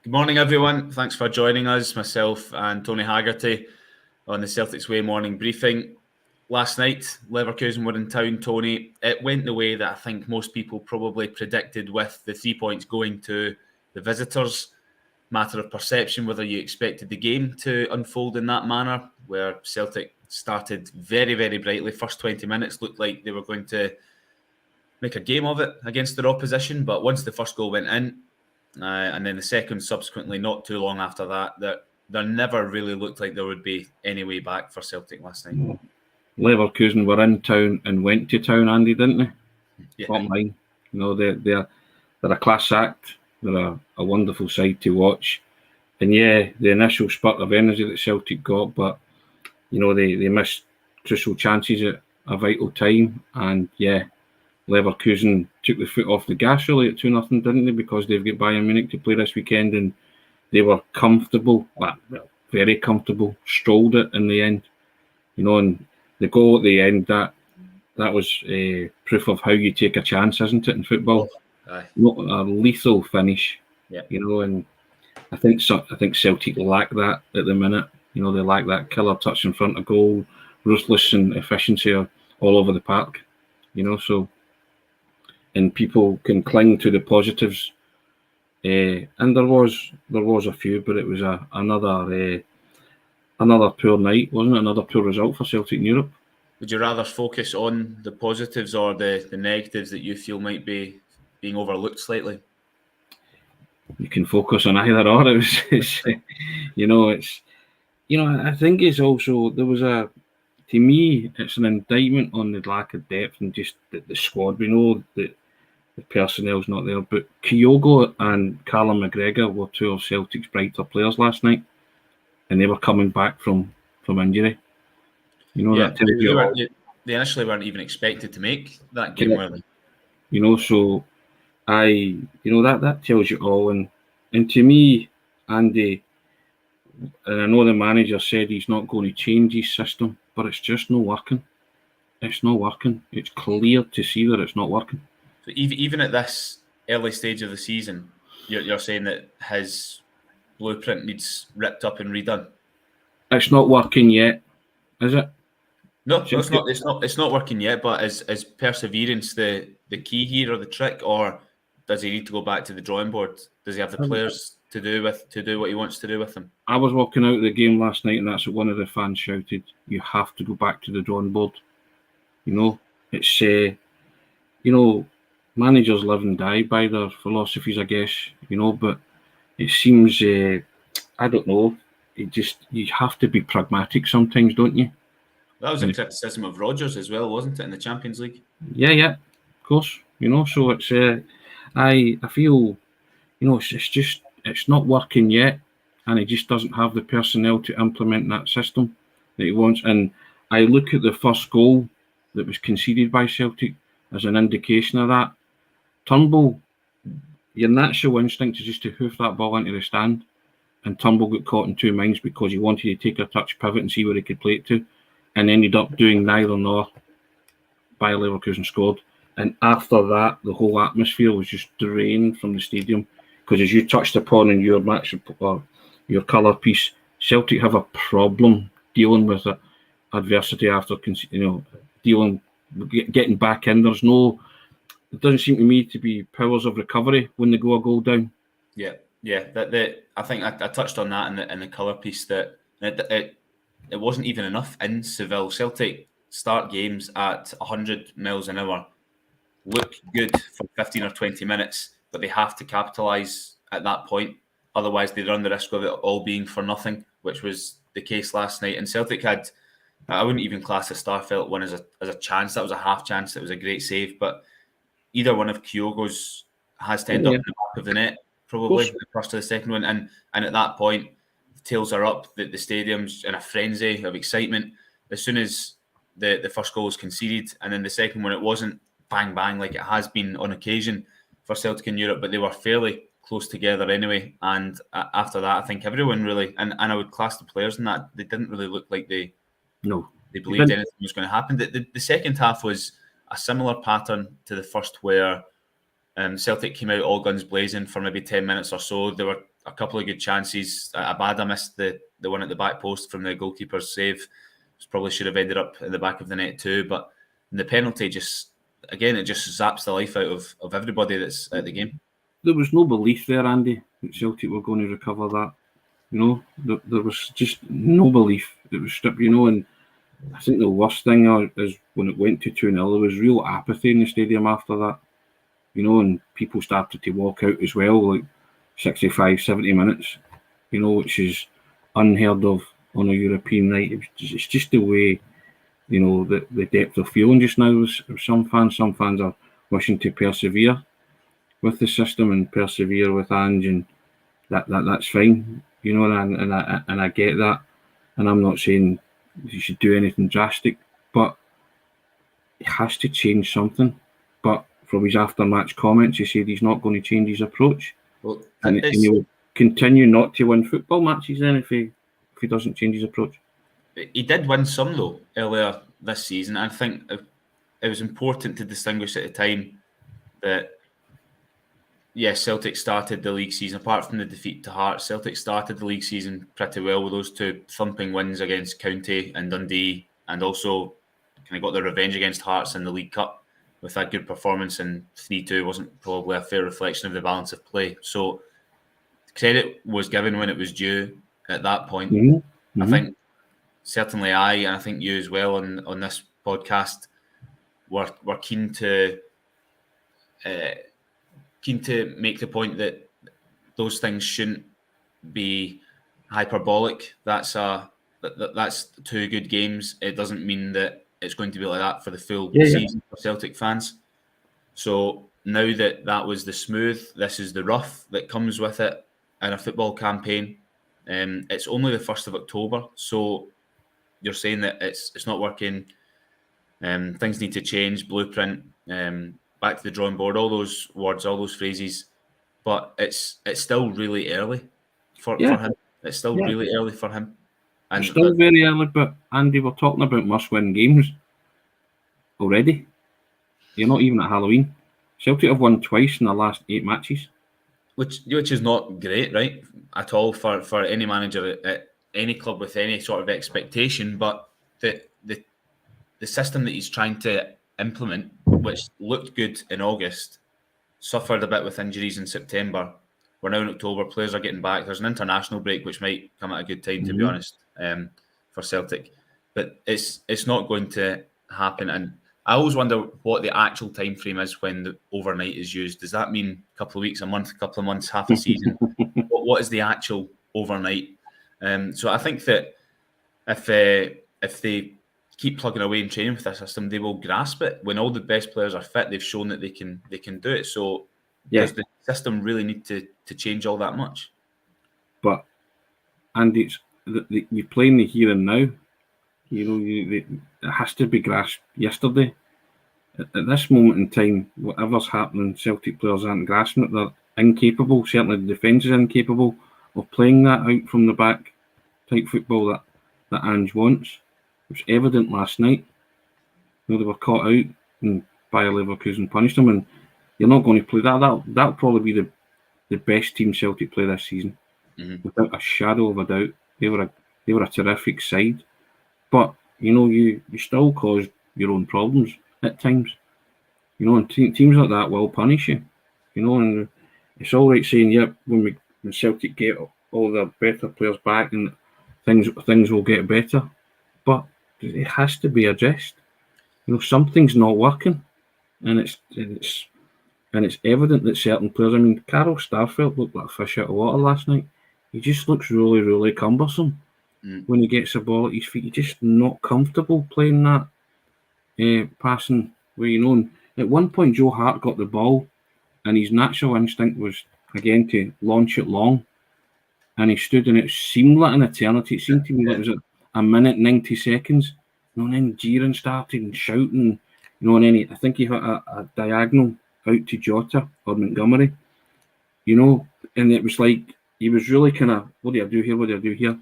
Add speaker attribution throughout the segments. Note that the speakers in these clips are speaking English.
Speaker 1: Good morning, everyone. Thanks for joining us, myself and Tony Haggerty, on the Celtic's Way morning briefing. Last night, Leverkusen were in town, Tony. It went the way that I think most people probably predicted, with the 3 points going to the visitors. Matter of perception whether you expected the game to unfold in that manner, where Celtic started very, very brightly. First 20 minutes looked like they were going to make a game of it against their opposition, but once the first goal went in, and then the second subsequently, not too long after that, there never really looked like there would be any way back for Celtic last night.
Speaker 2: Leverkusen were in town and went to town, Andy, didn't they?
Speaker 1: Yeah.
Speaker 2: Bottom line, they're a class act. They're a wonderful side to watch. And yeah, the initial spurt of energy that Celtic got, but they missed crucial chances at a vital time. And yeah, Leverkusen took the foot off the gas really at 2-0, didn't they? Because they've got Bayern Munich to play this weekend, and they were comfortable, very comfortable, strolled it in the end. And the goal at the end, that was proof of how you take a chance, isn't it, in football? Not a lethal finish.
Speaker 1: Yeah.
Speaker 2: And I think Celtic lack that at the minute. They lack that killer touch in front of goal, ruthless and efficiency all over the park. And people can cling to the positives, and there was a few, but it was another poor night, wasn't it? Another poor result for Celtic in Europe.
Speaker 1: Would you rather focus on the positives or the negatives that you feel might be being overlooked slightly?
Speaker 2: You can focus on either or. I think it's also, to me, it's an indictment on the lack of depth and just the squad. We know that the personnel's not there, but Kyogo and Callum McGregor were two of Celtic's brighter players last night, and they were coming back from injury.
Speaker 1: They initially weren't even expected to make that game, were they?
Speaker 2: So that tells you all. And to me, Andy, and I know the manager said he's not going to change his system, but it's just not working. It's not working. It's clear to see that it's not working.
Speaker 1: So even at this early stage of the season, you're saying that his blueprint needs ripped up and redone?
Speaker 2: It's not working yet, is it?
Speaker 1: No, it's not. It's not working yet. But is perseverance the key here, or the trick, or does he need to go back to the drawing board? Does he have the players to do what he wants to do with them?
Speaker 2: I was walking out of the game last night, and that's what one of the fans shouted. You have to go back to the drawing board. It's managers live and die by their philosophies, I guess. But it seems I don't know. You have to be pragmatic sometimes, don't you?
Speaker 1: That was a criticism of Rodgers as well, wasn't it, in the Champions League?
Speaker 2: Yeah, of course. So it's I feel it's not working yet, and he just doesn't have the personnel to implement that system that he wants. And I look at the first goal that was conceded by Celtic as an indication of that. Turnbull, your natural instinct is just to hoof that ball into the stand, and Turnbull got caught in two minds because he wanted to take a touch pivot and see where he could play it to, and ended up doing neither nor. Bayer Leverkusen scored, and after that, the whole atmosphere was just drained from the stadium. Because as you touched upon in your match or your colour piece, Celtic have a problem dealing with adversity after getting back in. It doesn't seem to me to be powers of recovery when they go a goal down.
Speaker 1: Yeah. I think I touched on that in the colour piece, that it wasn't even enough in Seville. Celtic start games at 100 miles an hour, look good for 15 or 20 minutes, but they have to capitalise at that point. Otherwise, they run the risk of it all being for nothing, which was the case last night. And Celtic had, I wouldn't even class the Starfelt one as a chance. That was a half chance. That was a great save. But either one of Kyogo's has to end up in the back of the net, probably, the first or the second one. And at that point, the tails are up. The stadium's in a frenzy of excitement. As soon as the first goal was conceded, and then the second one, it wasn't bang, bang, like it has been on occasion for Celtic in Europe, but they were fairly close together anyway. And after that, I think everyone really, and I would class the players in that, they didn't really look like they believed anything was going to happen. The second half was a similar pattern to the first, where Celtic came out all guns blazing for maybe 10 minutes or so. They were a couple of good chances. Abada missed the one at the back post from the goalkeeper's save. Probably should have ended up in the back of the net too. But the penalty it just zaps the life out of everybody that's at the game.
Speaker 2: There was no belief there, Andy, that Celtic were going to recover that. There was just no belief. It was stripped, and I think the worst thing is when it went to 2-0, there was real apathy in the stadium after that. And people started to walk out as well, like 65, 70 minutes, which is unheard of on a European night. It's just the way, the depth of feeling just now with some fans. Some fans are wishing to persevere with the system and persevere with Ange, and that's fine, and I get that. And I'm not saying you should do anything drastic, but he has to change something. But from his after-match comments, he said he's not going to change his approach, and he will continue not to win football matches then if he doesn't change his approach.
Speaker 1: He did win some though earlier this season. I think it was important to distinguish at the time that Celtic started the league season, apart from the defeat to Hearts, Celtic started the league season pretty well with those two thumping wins against County and Dundee, and also kind of got their revenge against Hearts in the League Cup with that good performance, and 3-2 wasn't probably a fair reflection of the balance of play. So credit was given when it was due at that point. I think certainly and I think you as well on this podcast were keen to make the point that those things shouldn't be hyperbolic. That's 2 good games. It doesn't mean that it's going to be like that for the full season for Celtic fans. So now that was the smooth, this is the rough that comes with it in a football campaign. It's only the 1st of October, so you're saying that it's not working. Things need to change, blueprint, back to the drawing board, all those words, all those phrases. But it's still really early for him. It's still really early for him.
Speaker 2: And it's still very early, but Andy, we're talking about must-win games already. You're not even at Halloween. Celtic have won twice in the last 8 matches.
Speaker 1: Which is not great, right, at all for any manager at any club with any sort of expectation. But the system that he's trying to implement, which looked good in August, suffered a bit with injuries in September. We're now in October, players are getting back. There's an international break, which might come at a good time, to be honest, for Celtic. But it's not going to happen. And I always wonder what the actual time frame is when the overnight is used. Does that mean a couple of weeks, a month, a couple of months, half a season? What is the actual overnight? So I think that if they keep plugging away and training with this system, they will grasp it. When all the best players are fit, they've shown that they can do it. So does the system really need to change all that much?
Speaker 2: But Andy, you're playing the here and now. It has to be grasped yesterday. At this moment in time, whatever's happening, Celtic players aren't grasping it. They're incapable. Certainly, the defence is incapable of playing that out from the back type football that Ange wants. It was evident last night. They were caught out, and Bayer Leverkusen punished them. And you're not going to play that. That'll probably be the best team Celtic play this season, without a shadow of a doubt. They were a terrific side. But, you still cause your own problems at times. And teams like that will punish you. And it's all right saying, when Celtic get all their better players back and things will get better. But it has to be addressed. Something's not working. And it's evident that certain players, Carl Starfelt looked like a fish out of water last night. He just looks really, really cumbersome. When he gets the ball at his feet, he's just not comfortable playing that passing way. And at one point, Joe Hart got the ball, and his natural instinct was again to launch it long, and he stood, and it seemed like an eternity. It seemed to me like it was a minute 90 seconds. And then jeering started and shouting. And then I think he hit a diagonal out to Jota or Montgomery. And it was like he was really kind of, what do I do here? What do I do here?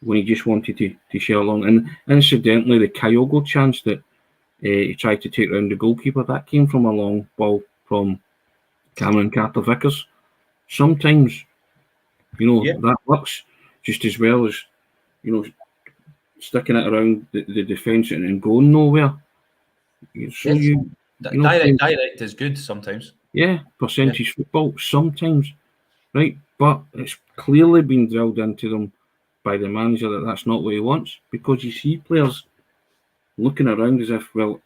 Speaker 2: When he just wanted to share along. And incidentally, the Kyogo chance that he tried to take round the goalkeeper, that came from a long ball from Cameron Carter-Vickers. Sometimes
Speaker 1: Yeah.
Speaker 2: That works just as well as, sticking it around the defence and going nowhere. So
Speaker 1: Yes.
Speaker 2: playing,
Speaker 1: Direct is good sometimes.
Speaker 2: percentage football sometimes, right? But it's clearly been drilled into them by the manager that that's not what he wants, because you see players looking around as if, well,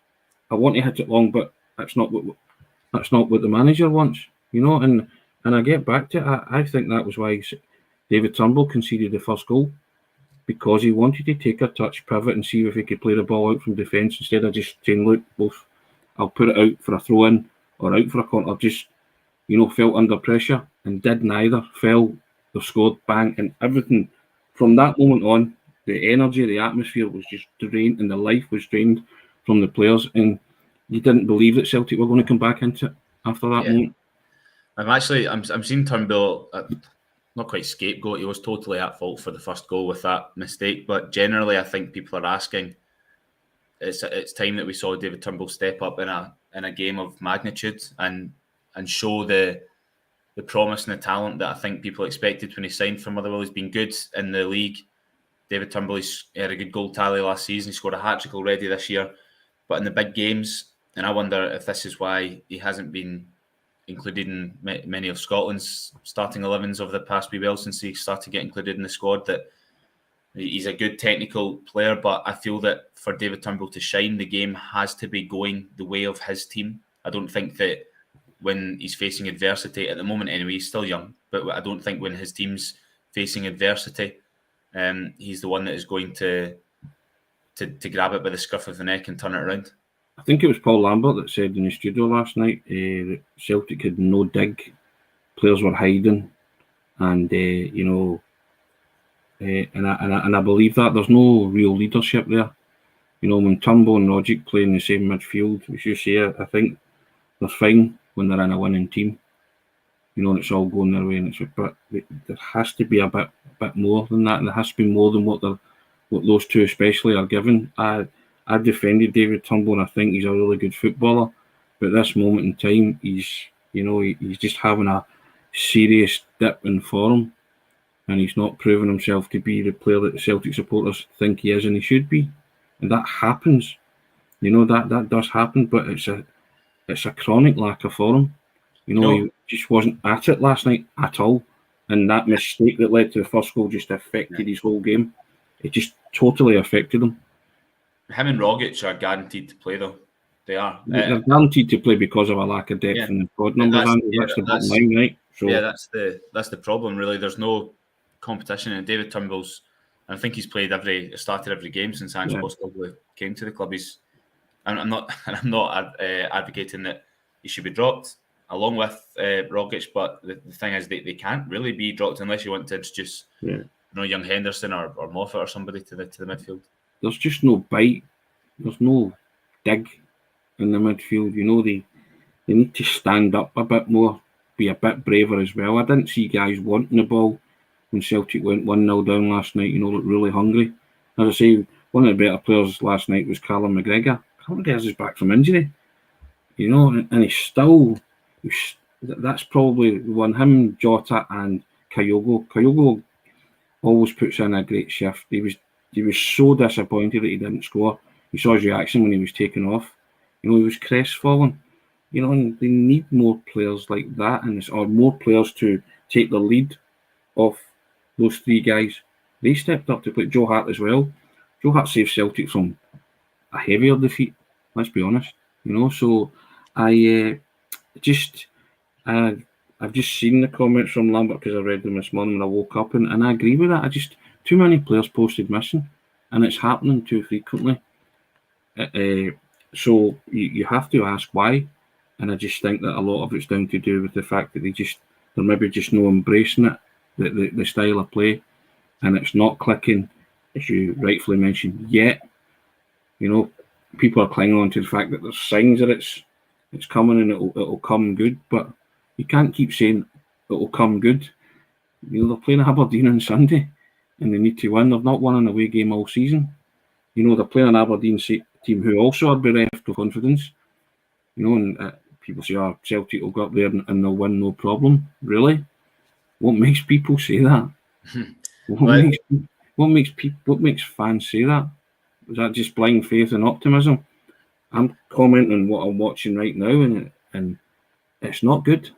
Speaker 2: I want to hit it long, but that's not what the manager wants, And I get back to it. I think that was why David Turnbull conceded the first goal, because he wanted to take a touch, pivot, and see if he could play the ball out from defence instead of just saying, look, both, I'll put it out for a throw in or out for a corner. Just, felt under pressure and did neither. They scored, bang, and everything from that moment on, the energy, the atmosphere was just drained, and the life was drained from the players. And you didn't believe that Celtic were going to come back into it after that moment.
Speaker 1: I'm seeing Turnbull not quite scapegoat. He was totally at fault for the first goal with that mistake. But generally, I think people are asking. It's time that we saw David Turnbull step up in a game of magnitude and show the promise and the talent that I think people expected when he signed for Motherwell. He's been good in the league. David Turnbull had a good goal tally last season. He scored a hat-trick already this year. But in the big games, and I wonder if this is why he hasn't been included in many of Scotland's starting 11s over the past wee while since he started to get included in the squad, that he's a good technical player, but I feel that for David Turnbull to shine, the game has to be going the way of his team. I don't think that when he's facing adversity, at the moment anyway, he's still young, but I don't think when his team's facing adversity, he's the one that is going to grab it by the scruff of the neck and turn it around.
Speaker 2: I think it was Paul Lambert that said in the studio last night that Celtic had no dig, players were hiding, and and I believe that there's no real leadership there. When Turnbull and Rogic play in the same midfield, as you say, I think they're fine when they're in a winning team. And it's all going their way, but there has to be a bit more than that, and there has to be more than what those two especially are given. I defended David Turnbull, and I think he's a really good footballer. But at this moment in time, he's just having a serious dip in form, and he's not proven himself to be the player that the Celtic supporters think he is and he should be. And that happens. That does happen, but it's a chronic lack of form. He just wasn't at it last night at all. And that mistake that led to the first goal just affected his whole game. It just totally affected him.
Speaker 1: Him and Rogic are guaranteed to play, though. They are.
Speaker 2: They're guaranteed to play because of a lack of depth in the squad numbers. That's the bottom line, right? So,
Speaker 1: that's the problem, really. There's no competition, and David Turnbull's. I think he's started every game since Ange Postecoglou came to the club. I'm not advocating that he should be dropped along with Rogic, but the thing is they can't really be dropped unless you want to introduce young Henderson or Moffat or somebody to the midfield.
Speaker 2: There's just no bite. There's no dig in the midfield. They need to stand up a bit more, be a bit braver as well. I didn't see guys wanting the ball when Celtic went 1-0 down last night. Looked really hungry. As I say, one of the better players last night was Callum McGregor. Callum McGregor's back from injury, and he's still. That's probably one. Him, Jota, and Kyogo. Kyogo always puts in a great shift. He was so disappointed that he didn't score. You saw his reaction when he was taken off. He was crestfallen. And they need more players like that, or more players to take the lead off those three guys. They stepped up to play. Joe Hart as well. Joe Hart saved Celtic from a heavier defeat. Let's be honest. So I've just seen the comments from Lambert because I read them this morning when I woke up, and I agree with that. Too many players posted missing, and it's happening too frequently. So you have to ask why, and I just think that a lot of it's down to do with the fact that they're maybe just not embracing it, the style of play, and it's not clicking, as you rightfully mentioned, yet. People are clinging on to the fact that there's signs that it's coming and it'll come good, but you can't keep saying it'll come good. They're playing Aberdeen on Sunday, and they need to win. They've not won an away game all season. They're playing an Aberdeen team who also are bereft of confidence. And people say, Celtic will go up there and they'll win no problem. Really? What makes people say that?
Speaker 1: Well,
Speaker 2: What makes fans say that? Is that just blind faith and optimism? I'm commenting on what I'm watching right now, and it's not good.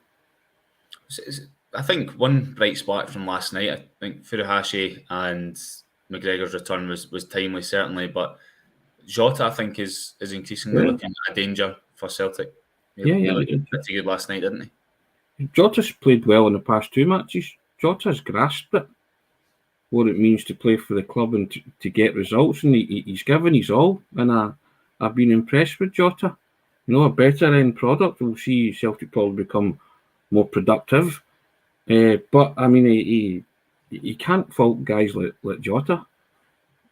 Speaker 1: I think one bright spot from last night, I think Furuhashi and McGregor's return was timely, certainly, but Jota, I think, is increasingly
Speaker 2: Yeah.
Speaker 1: looking a danger for Celtic. He
Speaker 2: Yeah.
Speaker 1: looked pretty good last night, didn't he?
Speaker 2: Jota's played well in the past 2 matches. Jota's grasped it, what it means to play for the club and to get results, and he's given his all, and I've been impressed with Jota. A better end product. We'll see Celtic probably become more productive, but I mean, he can't fault guys like Jota.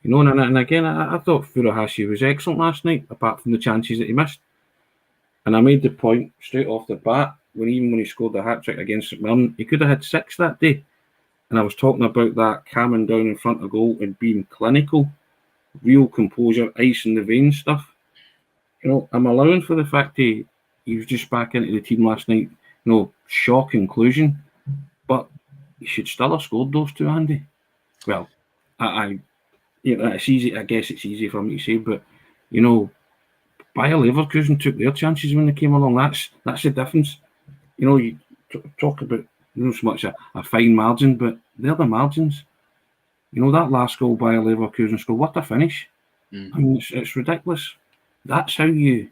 Speaker 2: And again, I thought Furuhashi was excellent last night, apart from the chances that he missed. And I made the point straight off the bat, when he scored the hat-trick against St Mirren, he could have had 6 that day. And I was talking about that calming down in front of goal and being clinical, real composure, ice in the veins stuff. I'm allowing for the fact he was just back into the team last night. Shock inclusion. But he should still have scored those 2, Andy. Well, it's easy. I guess it's easy for me to say, but Bayer Leverkusen took their chances when they came along. That's the difference. You talk about so much a fine margin, but they're the margins. That last goal Bayer Leverkusen scored, what a finish! I mean, it's ridiculous. That's how you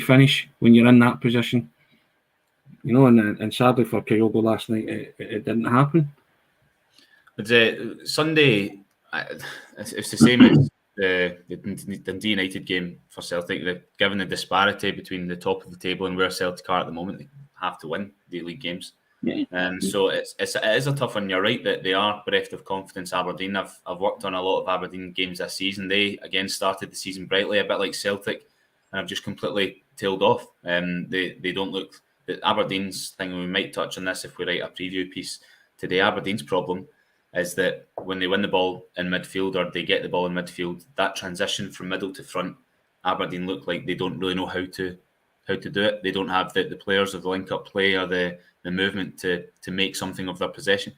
Speaker 2: finish when you're in that position. And sadly for Kyogo last night, it didn't happen.
Speaker 1: But Sunday, it's the same as the Dundee United game for Celtic. Given the disparity between the top of the table and where Celtic are at the moment, they have to win the league games.
Speaker 2: Yeah.
Speaker 1: So it is a tough one. You're right that they are bereft of confidence. Aberdeen. I've worked on a lot of Aberdeen games this season. They again started the season brightly, a bit like Celtic, and have just completely tailed off. They don't look. Aberdeen's thing, and we might touch on this if we write a preview piece today. Aberdeen's problem is that when they win the ball in midfield or they get the ball in midfield, that transition from middle to front, Aberdeen look like they don't really know how to do it. They don't have the players of the link-up play or the movement to make something of their possession.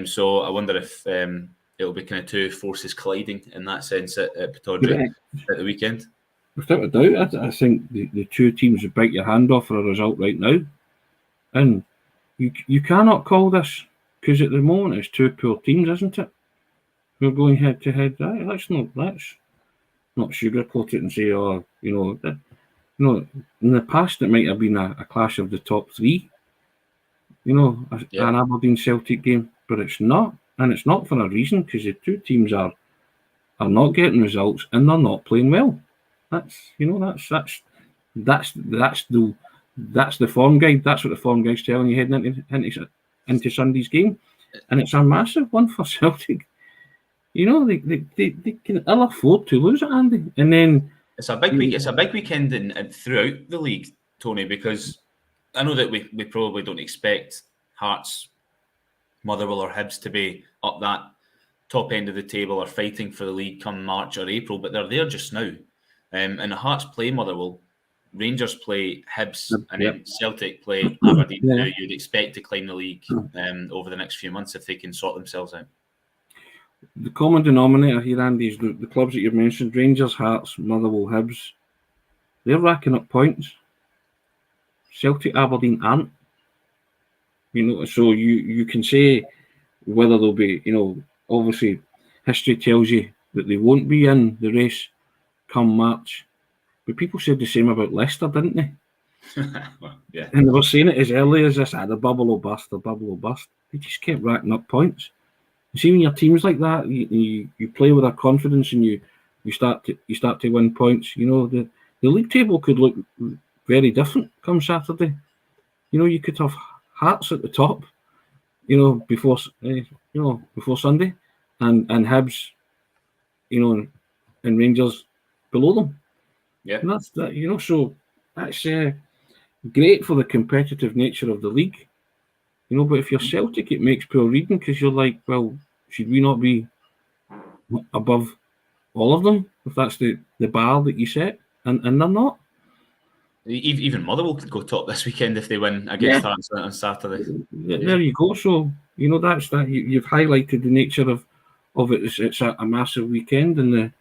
Speaker 1: So I wonder if it'll be kind of 2 forces colliding in that sense at Pittodrie at the weekend.
Speaker 2: Without a doubt, I think the 2 teams would bite your hand off for a result right now. And you cannot call this, because at the moment it's 2 poor teams, isn't it? We're going head to head. Let's not sugarcoat it and say, in the past it might have been a clash of the top 3, an Aberdeen Celtic game, but it's not, and it's not for a reason, because the 2 teams are not getting results and they're not playing well. That's the form guide. That's what the form guide's telling you heading into Sunday's game, and it's a massive one for Celtic. They can ill afford to lose it, Andy. And then
Speaker 1: it's a big week. It's a big weekend and throughout the league, Tony, because I know that we probably don't expect Hearts, Motherwell, or Hibs to be up that top end of the table or fighting for the league come March or April, but they're there just now. And the Hearts play Motherwell, Rangers play Hibs, and then Celtic play Aberdeen, who you'd expect to climb the league over the next few months if they can sort themselves out.
Speaker 2: The common denominator here, Andy, is the clubs that you've mentioned, Rangers, Hearts, Motherwell, Hibs, they're racking up points. Celtic, Aberdeen aren't. So you can say whether they'll be, obviously history tells you that they won't be in the race come March. But people said the same about Leicester, didn't they?
Speaker 1: Well, yeah.
Speaker 2: And they were saying it as early as this, the bubble will burst, the bubble will burst. They just kept racking up points. You see, when your team's like that, you play with a confidence and you start to win points. The league table could look very different come Saturday. You could have Hearts at the top, before Sunday, and Hibs, and Rangers below them.
Speaker 1: Yeah,
Speaker 2: and that's that. So that's great for the competitive nature of the league. But if you're Celtic, it makes poor reading, because you're like, well, should we not be above all of them if that's the bar that you set? And they're not.
Speaker 1: Even Motherwell could go top this weekend if they win against Hearts on Saturday.
Speaker 2: There you go. So You know, that's that. You've highlighted the nature of it. It's a massive weekend, and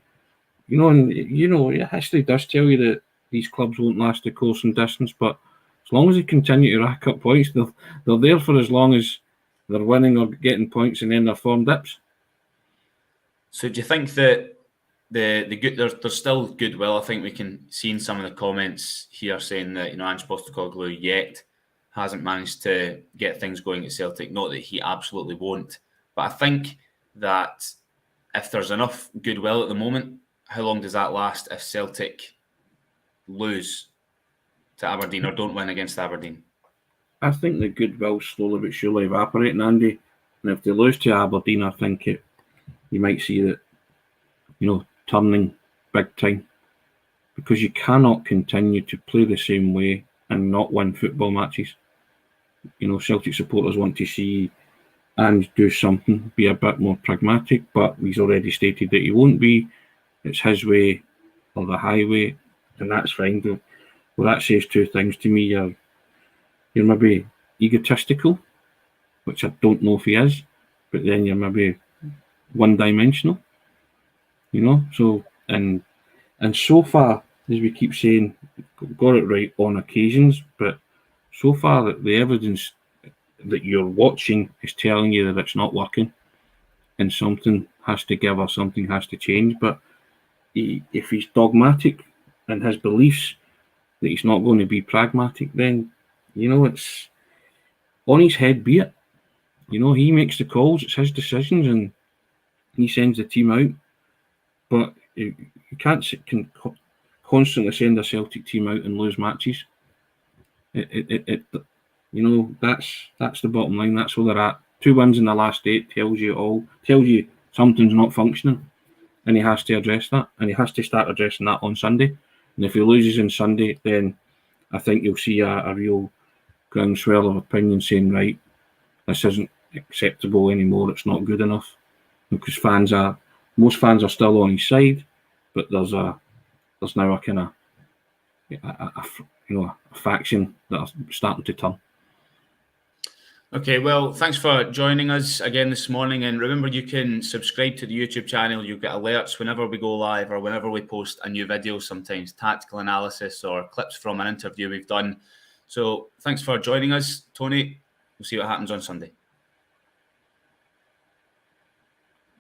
Speaker 2: history does tell you that these clubs won't last the course and distance. But as long as they continue to rack up points, they're there for as long as they're winning or getting points, and then their form dips.
Speaker 1: So do you think that the good there's still goodwill? I think we can see in some of the comments here saying that Ange Postecoglou yet hasn't managed to get things going at Celtic. Not that he absolutely won't, but I think that if there's enough goodwill at the moment, how long does that last if Celtic lose to Aberdeen or don't win against Aberdeen?
Speaker 2: I think the goodwill slowly but surely evaporating, Andy. And if they lose to Aberdeen, I think you might see that, turning big time. Because you cannot continue to play the same way and not win football matches. Celtic supporters want to see Ange do something, be a bit more pragmatic, but he's already stated that he won't be. It's his way or the highway, and that's fine. Well, that says two things to me. You're maybe egotistical, which I don't know if he is, but then you're maybe one-dimensional, So, and so far, as we keep saying, got it right on occasions, but so far the evidence that you're watching is telling you that it's not working, and something has to give or something has to change. But if he's dogmatic in his beliefs that he's not going to be pragmatic, then it's on his head, be it. He makes the calls, it's his decisions, and he sends the team out. But you can't constantly send a Celtic team out and lose matches. That's the bottom line. That's where they're at. 2 wins in the last 8 tells you all. Tells you something's not functioning, and he has to address that, and he has to start addressing that on Sunday. And if he loses on Sunday, then I think you'll see a real groundswell of opinion saying, right, this isn't acceptable anymore. It's not good enough, because most fans are still on his side, but there's now a kind of a faction that are starting to turn.
Speaker 1: Okay, well, thanks for joining us again this morning. And remember, you can subscribe to the YouTube channel. You'll get alerts whenever we go live or whenever we post a new video, sometimes tactical analysis or clips from an interview we've done. So thanks for joining us, Tony. We'll see what happens on Sunday.